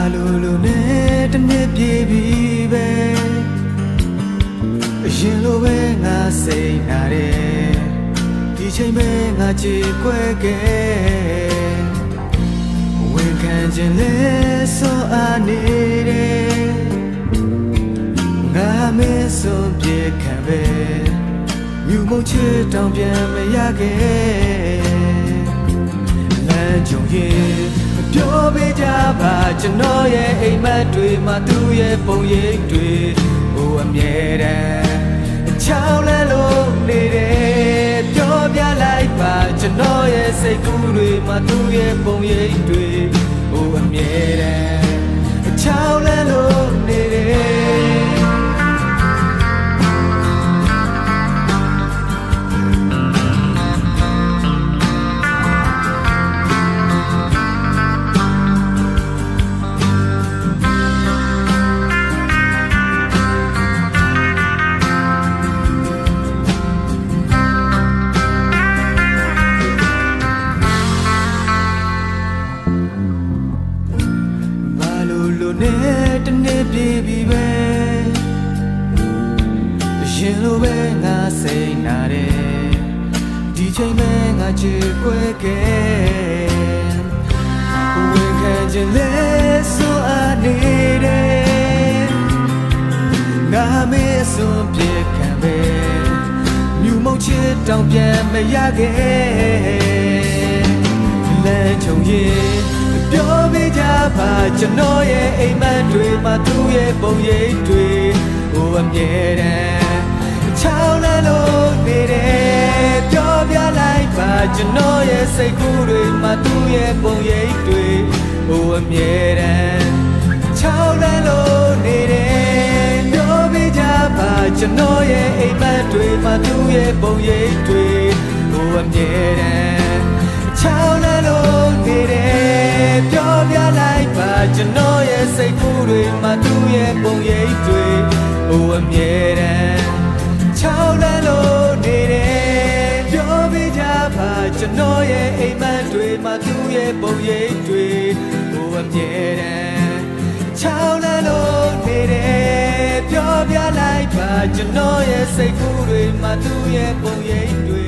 Balulu ne tane pibi be Yin lo be nga say na de Di chain be nga chi kwe ke Wen kan jin le so a ne de Nga me so pye kan be Myu mo chi taung pian ma ya ke Lan jong yeပြောပေးကြပါကျွန်တော်ရဲ့အိမ်မက်တွေမှာသူ့ရဲ့ပုံရိပ်တွေဟိုအမြဲတမ်းချောင်းလဲလို့နေတယ်ပြောပြလိုက်ပါကျွန်တော်ရဲ့စိတ်ကူးတွေမှာသူ့ရဲ့ပုံရိပ်တွေဟိုအမြဲတမ်းချောင်းလဲလို့နေတယ်နဲ့တနေ့ပြေပြီပဲရှင်လိုပဲငါစိတ်နာတယ်ဒီချိန်ပဲငါချစ်ခွဲခဲ့ဝင်ခံခြင်းလဲဆိုအနေတယ်ငါမေးဆိုပြေခံပဲမြူမုံချစ်တောင်ပြန်မရခဲ့လမ်းချုံရင်ပြောပေးကြပါကျွန်တော်ရဲ့အိမ်မက်တွေမှာသူ့ရဲ့ပုံရိပ်တွေဟိုအမြဲတမ်းချောင်းလဲလို့နေတယ်ပြောပြလိုက်ပါကျွန်တော်ရဲ့စိတ်ကူးတွေမှာသူ့ရဲ့ပုံရိပ်တွေဟိုအမြဲတမ်းချောင်းလဲလို့နေတယ်ပြောပေးကြပါကျွန်တော်ရဲ့အိမ်မက်တွေမှာသူ့ရဲ့ပုံရိပ်တွေဟိုအမြဲတမ်းချောင်းလဲလို့နေတယ်ပြောပြလိုက်ပါကျွန်တော်ရဲ့စိတ်ကူးတွေမှာသူ့ရဲ့ပုံရိပ်တွေဟိုအမြဲတမ်းချောင်းလဲလို့နေတယ်ပြောပြကြပါကျွန်တော်ရဲ့အိမ်မက်တွေမှာသူ့ရဲ့ပုံရိပ်တွေဟိုအမြဲတမ်းချောင်းလဲလို့နေတယ်ပြောပြလိုက်ပါကျွန်တော်ရဲ့စိတ်ကူးတွေမှာသူ့ရဲ့ပုံရိပ်တွေ